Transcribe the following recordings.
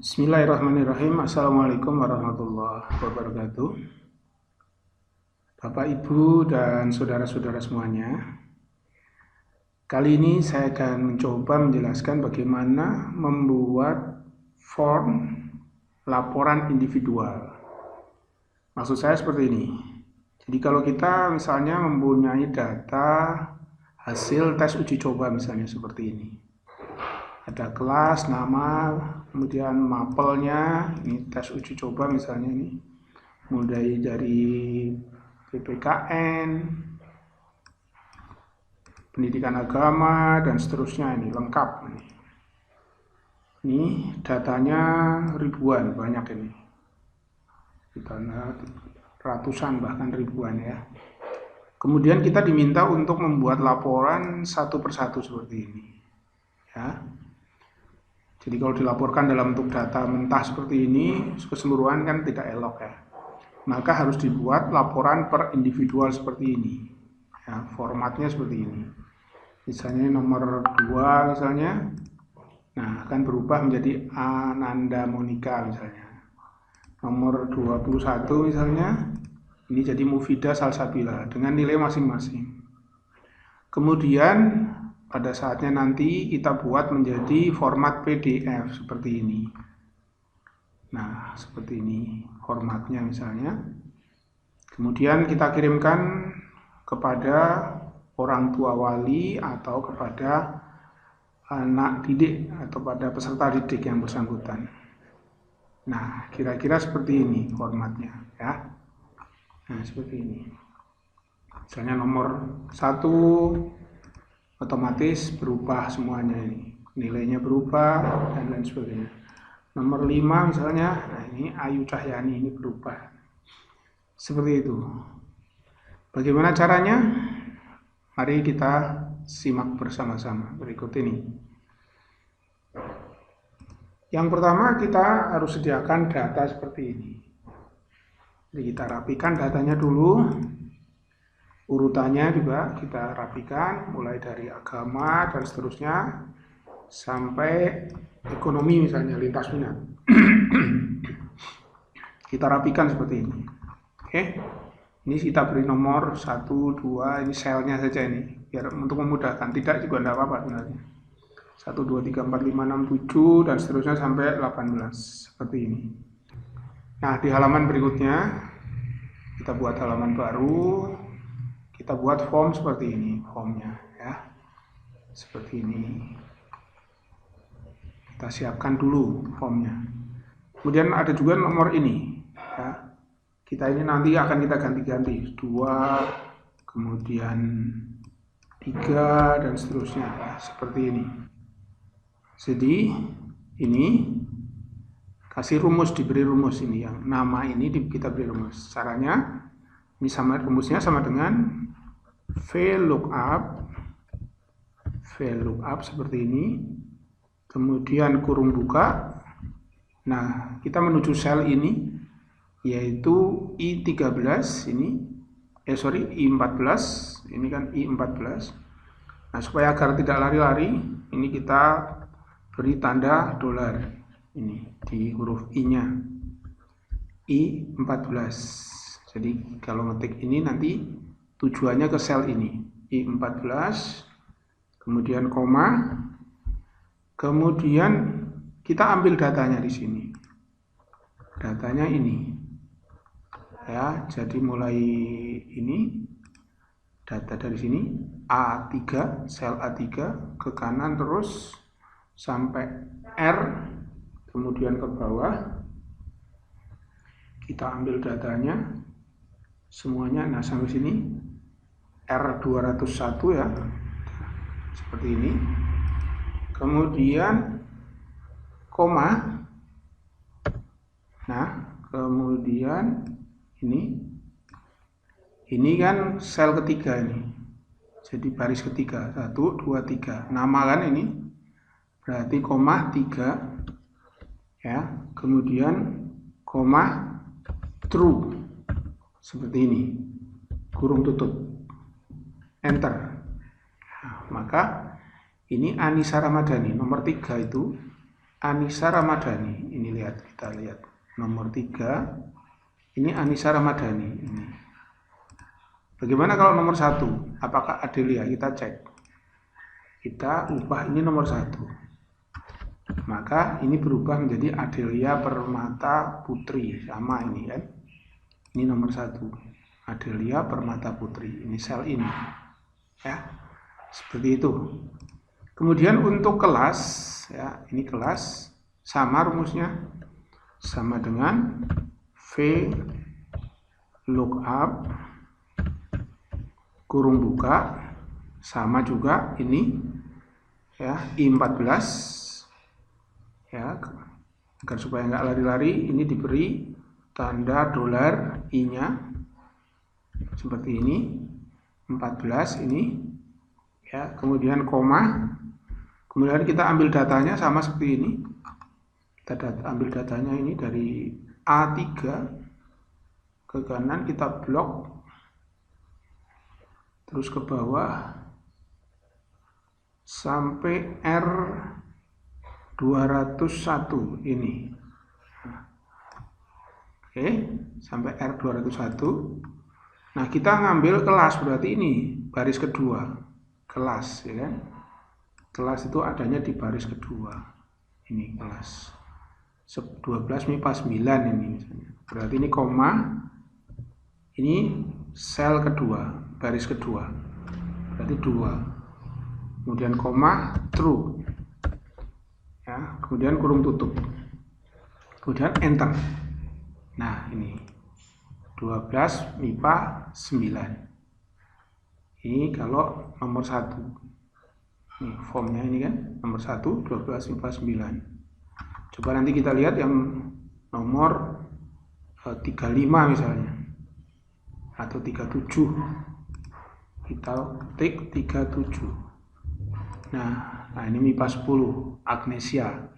Bismillahirrahmanirrahim. Assalamualaikum warahmatullahi wabarakatuh. Bapak, Ibu, dan saudara-saudara semuanya. Kali ini saya akan mencoba menjelaskan bagaimana membuat form laporan individual. Maksud saya seperti ini. Jadi kalau kita misalnya mempunyai data hasil tes uji coba misalnya seperti ini. Ada kelas, nama, kemudian mapelnya, ini tes uji coba misalnya ini, mulai dari PPKN, pendidikan agama, dan seterusnya, ini lengkap. Ini datanya ribuan, banyak ini. Kita ratusan bahkan ribuan ya. Kemudian kita diminta untuk membuat laporan satu persatu seperti ini. Ya. Jadi kalau dilaporkan dalam bentuk data mentah seperti ini, keseluruhan kan tidak elok ya. Maka harus dibuat laporan per individual seperti ini. Ya, formatnya seperti ini. Misalnya nomor 2 misalnya, nah akan berubah menjadi Ananda Monika misalnya. Nomor 21 misalnya, ini jadi Mufidah Salsabila dengan nilai masing-masing. Kemudian pada saatnya nanti kita buat menjadi format PDF seperti ini. Nah, seperti ini formatnya misalnya. Kemudian kita kirimkan kepada orang tua wali atau kepada anak didik atau pada peserta didik yang bersangkutan. Nah, kira-kira seperti ini formatnya ya. Nah, seperti ini. Misalnya nomor 1 otomatis berubah semuanya ini, nilainya berubah dan lain sebagainya. Nomor 5 misalnya, nah ini Ayu Cahyani ini berubah. Seperti itu. Bagaimana caranya? Mari kita simak bersama-sama berikut ini. Yang pertama kita harus sediakan data seperti ini. Jadi kita rapikan datanya dulu. Urutannya juga kita rapikan, mulai dari agama dan seterusnya sampai ekonomi misalnya, lintas minat. Kita rapikan seperti ini. Oke. Ini kita beri nomor 1, 2, ini selnya saja ini, biar untuk memudahkan. Tidak juga tidak apa-apa sebenarnya. 1, 2, 3, 4, 5, 6, 7 dan seterusnya sampai 18 seperti ini. Nah, di halaman berikutnya kita buat halaman baru. Kita buat form seperti ini, formnya ya, seperti ini. Kita siapkan dulu formnya. Kemudian ada juga nomor ini, ya. Kita ini nanti akan kita ganti-ganti, 2, kemudian 3 dan seterusnya, ya, seperti ini. Jadi ini kasih rumus, diberi rumus ini yang nama ini kita beri rumus. Caranya ini sama, rumusnya sama dengan VLOOKUP seperti ini, kemudian kurung buka. Nah, kita menuju sel ini yaitu I13 ini, I14, ini kan I14. Nah, supaya agar tidak lari-lari, ini kita beri tanda $, ini di huruf I-nya, I14. Jadi kalau ngetik ini nanti tujuannya ke sel ini, I14, kemudian koma, kemudian kita ambil datanya di sini. Datanya ini. Ya, jadi mulai ini data dari sini A3, sel A3 ke kanan terus sampai R, kemudian ke bawah. Kita ambil datanya semuanya. Nah, sampai sini R201 ya, seperti ini. Kemudian koma. Nah, kemudian ini kan sel ketiga ini, jadi baris ketiga, 1, 2, 3. Nama kan ini berarti koma 3 ya, kemudian koma true seperti ini, kurung tutup, enter. Nah, maka ini Anissa Ramadhani nomor 3 itu Anissa Ramadhani, ini kita lihat nomor 3 ini Anissa Ramadhani ini. Bagaimana kalau nomor 1? Apakah Adelia? Kita cek. Kita ubah ini nomor 1. Maka ini berubah menjadi Adelia Permata Putri. Sama ini kan. Ini nomor 1. Adelia Permata Putri. Ini sel ini. Ya. Seperti itu. Kemudian untuk kelas, ya, ini kelas sama rumusnya. Sama dengan V lookup kurung buka sama juga ini ya I14 ya, agar supaya nggak lari-lari ini diberi tanda dolar I-nya seperti ini 14 ini ya, kemudian koma, kemudian kita ambil datanya sama seperti ini, kita ambil datanya ini dari A3 ke kanan, kita blok terus ke bawah sampai R201 ini. Oke, sampai R201. Nah, kita ngambil kelas, berarti ini baris kedua. Kelas, ya kan? Kelas itu adanya di baris kedua. Ini kelas 12 MIPA 9 ini misalnya. Berarti ini koma. Ini sel kedua, baris kedua, berarti 2, kemudian koma, true ya, kemudian kurung tutup, kemudian enter. Nah ini 12 MIPA 9, ini kalau nomor 1, ini formnya ini kan nomor 1 12 MIPA 9. Coba nanti kita lihat yang nomor 35 misalnya atau 37, kita ketik 37. Nah ini MIPA 10 Agnesia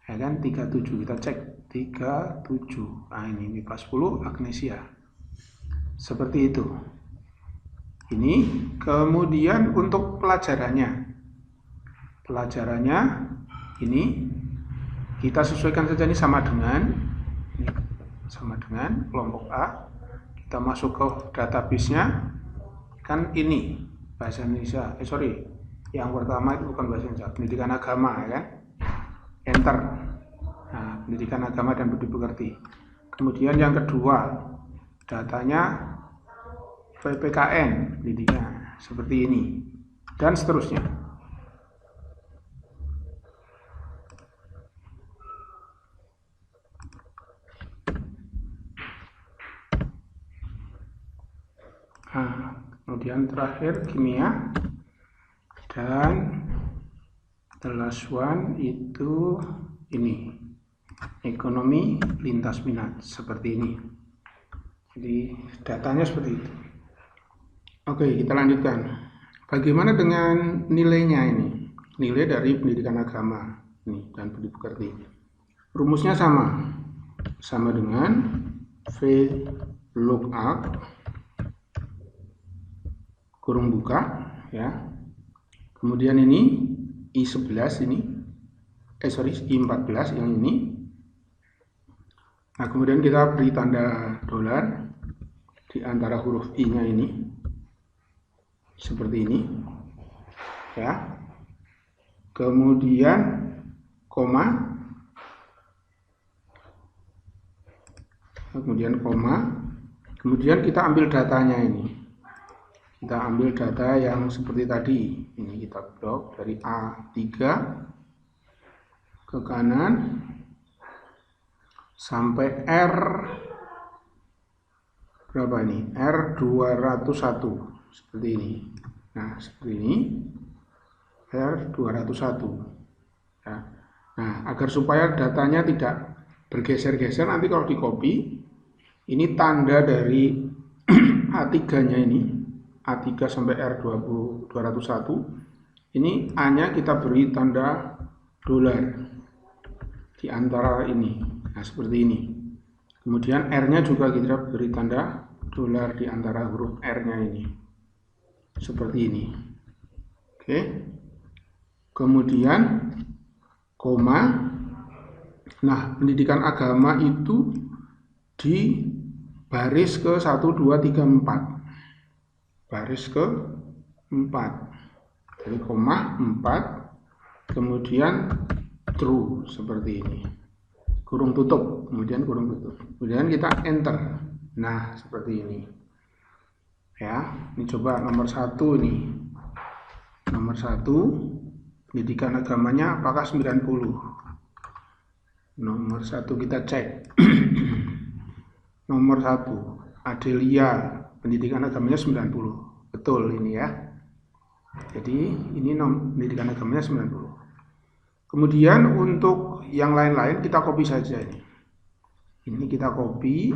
ya kan, 37 kita cek 37. Nah ini MIPA 10 Agnesia seperti itu. Ini kemudian untuk pelajarannya ini kita sesuaikan saja, ini sama dengan kelompok A. Kita masuk ke database-nya kan ini bahasa Indonesia, yang pertama itu bukan bahasa Indonesia, pendidikan agama ya kan, enter. Nah, pendidikan agama dan budi pekerti. Kemudian yang kedua datanya PPKN pendidikan seperti ini dan seterusnya. Nah, kemudian terakhir kimia, dan the last one itu ini ekonomi lintas minat seperti ini. Jadi datanya seperti itu. Oke, kita lanjutkan. Bagaimana dengan nilainya ini? Nilai dari pendidikan agama ini dan budi pekerti. Rumusnya sama dengan V lookup kurung buka ya, kemudian ini I11 ini I14 yang ini. Nah kemudian kita beri tanda dolar di antara huruf I nya ini seperti ini ya, kemudian koma, kemudian kita ambil datanya ini. Kita ambil data yang seperti tadi, ini kita blok dari A3 ke kanan sampai R berapa ini? R201 seperti ini. Nah, seperti ini R201 ya. Nah, agar supaya datanya tidak bergeser-geser, nanti kalau di copy ini tanda dari A3-nya ini, A3 sampai R201 ini A-nya kita beri tanda dolar di antara ini. Nah seperti ini. Kemudian R-nya juga kita beri tanda dolar di antara huruf R-nya ini seperti ini. Oke. Kemudian koma, Nah, pendidikan agama itu di baris ke 1, 2, 3, 4. Baris ke 4. Jadi koma 4, kemudian true seperti ini. Kurung tutup, kemudian kurung tutup. Kemudian kita enter. Nah, seperti ini. Ya, ini coba nomor 1 ini. Nomor 1, pendidikan agamanya apakah 90? Nomor 1 kita cek. Nomor 1, Adelia, pendidikan agamanya 90. Betul ini ya. Jadi ini pendidikan agamanya 90. Kemudian untuk yang lain-lain kita copy saja ini. Ini kita copy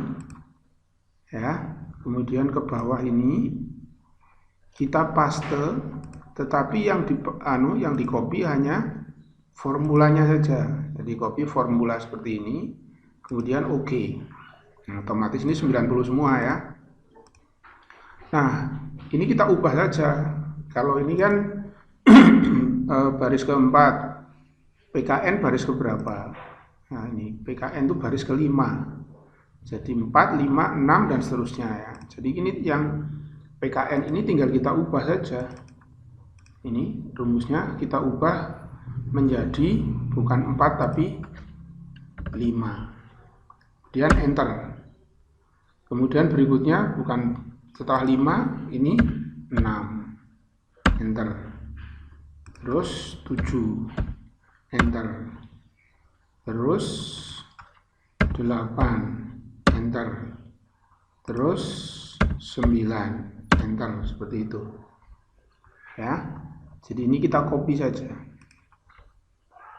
ya. Kemudian ke bawah ini kita paste, tetapi yang di copy hanya formulanya saja. Jadi copy formula seperti ini, kemudian oke. Nah, otomatis ini 90 semua ya. Nah, ini kita ubah saja. Kalau ini kan baris keempat, PKN baris keberapa? Nah, ini PKN itu baris ke-5. Jadi 4, 5, 6 dan seterusnya ya. Jadi ini yang PKN ini tinggal kita ubah saja. Ini rumusnya kita ubah menjadi bukan 4 tapi 5. Kemudian enter. Kemudian berikutnya bukan setelah 5 ini 6. Enter. Terus 7. Enter. Terus 8. Enter. Terus 9. Enter. Seperti itu. Ya. Jadi ini kita copy saja.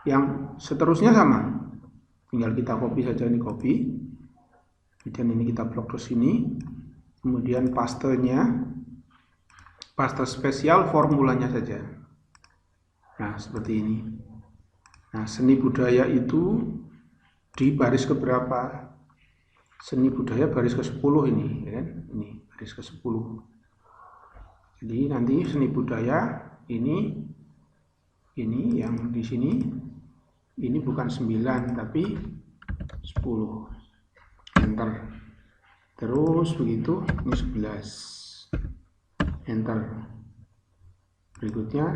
Yang seterusnya sama. Tinggal kita copy saja, ini copy. Kemudian ini kita blok ke sini. Kemudian pastenya, paste spesial formulanya saja. Nah, seperti ini. Nah, seni budaya itu di baris keberapa? Seni budaya baris ke-10 ini, ya kan? Ini baris ke-10. Jadi nanti seni budaya ini yang di sini ini bukan 9 tapi 10. Enter. Terus begitu, ini 11. Enter. Berikutnya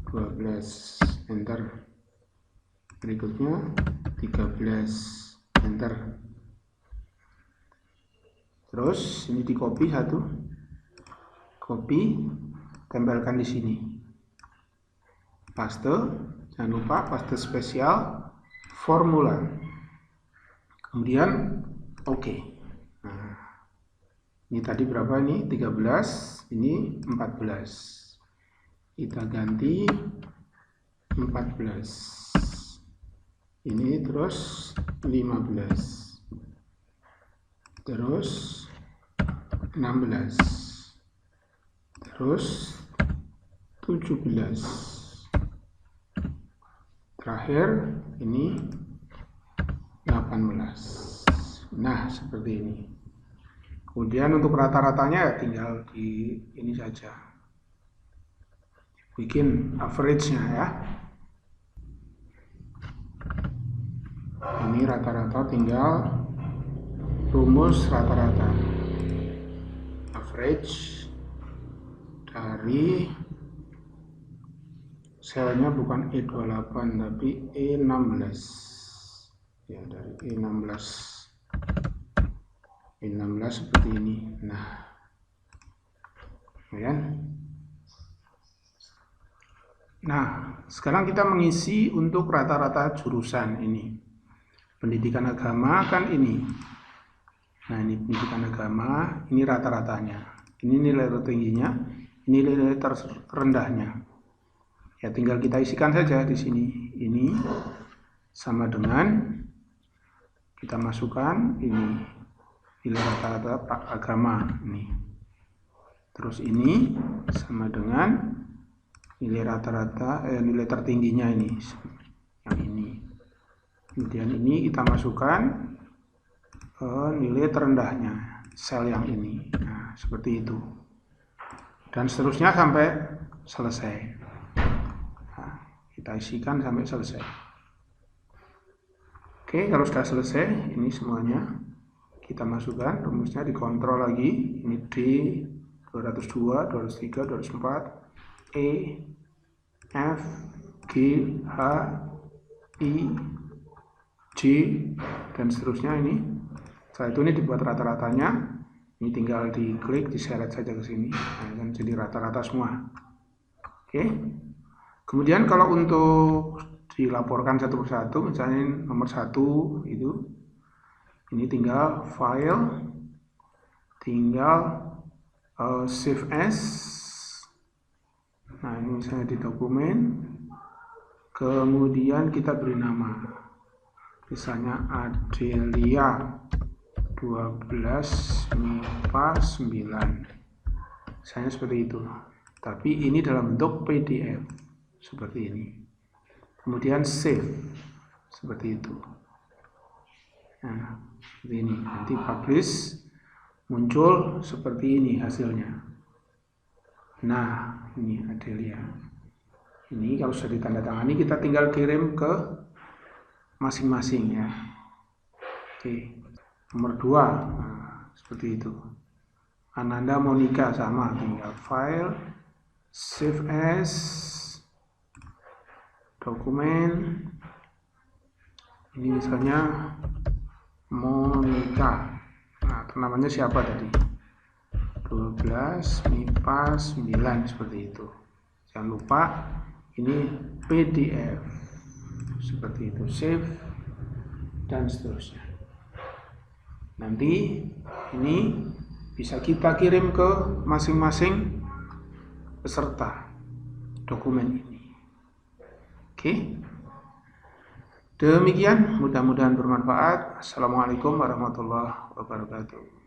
12. Enter. Berikutnya 13. Enter. Terus ini di copy satu. Copy, tempelkan di sini. Paste, jangan lupa paste spesial formula. Kemudian oke. Nah, ini tadi berapa ini? 13, ini 14. Kita ganti 14. Ini terus 15. Terus 16. Terus 17. Terakhir ini 18. Nah, seperti ini. Kemudian untuk rata-ratanya ya tinggal di ini saja. Bikin average-nya ya. Ini rata-rata, tinggal rumus rata-rata. Average dari selnya bukan E28 tapi E16. Ya, dari E16. E16 seperti ini. Nah, ya. Nah, sekarang kita mengisi untuk rata-rata jurusan ini. Pendidikan agama kan ini. Nah, ini pendidikan agama, ini rata-ratanya. Ini nilai tertingginya, ini nilai terendahnya. Ya, tinggal kita isikan saja di sini. Ini sama dengan kita masukkan ini nilai rata-rata agama ini. Terus ini sama dengan nilai rata-rata nilai tertingginya ini. Yang ini. Kemudian ini kita masukkan nilai terendahnya sel yang ini. Nah, seperti itu. Dan seterusnya sampai selesai. Nah, kita isikan sampai selesai. Oke, kalau sudah selesai, ini semuanya kita masukkan, rumusnya dikontrol lagi. Ini D, 202, 203, 204, E, F, G, H, I, J, dan seterusnya ini. Setelah itu ini dibuat rata-ratanya. Ini tinggal diklik, diseret saja ke sini. Nah, kan jadi rata-rata semua. Oke. Kemudian kalau untuk dilaporkan satu persatu, misalnya nomor 1 itu, ini tinggal file, tinggal save as. Nah, ini misalnya di dokumen, kemudian kita beri nama, misalnya Adelia 12 MIPA 9, misalnya seperti itu. Tapi ini dalam bentuk PDF seperti ini. Kemudian save seperti itu. Nah, seperti ini. Nanti publish, muncul seperti ini hasilnya. Nah, ini Adelia. Ini kalau sudah ditandatangani, kita tinggal kirim ke masing-masing ya. Oke. Nomor 2, nah, seperti itu. Ananda Monica sama, tinggal file, save as, dokumen. Ini misalnya Monica. Nah, namanya siapa tadi? 12 MIPA 9, seperti itu. Jangan lupa ini PDF seperti itu, save dan seterusnya. Nanti ini bisa kita kirim ke masing-masing peserta dokumen ini. Oke. Demikian, mudah-mudahan bermanfaat. Assalamualaikum warahmatullahi wabarakatuh.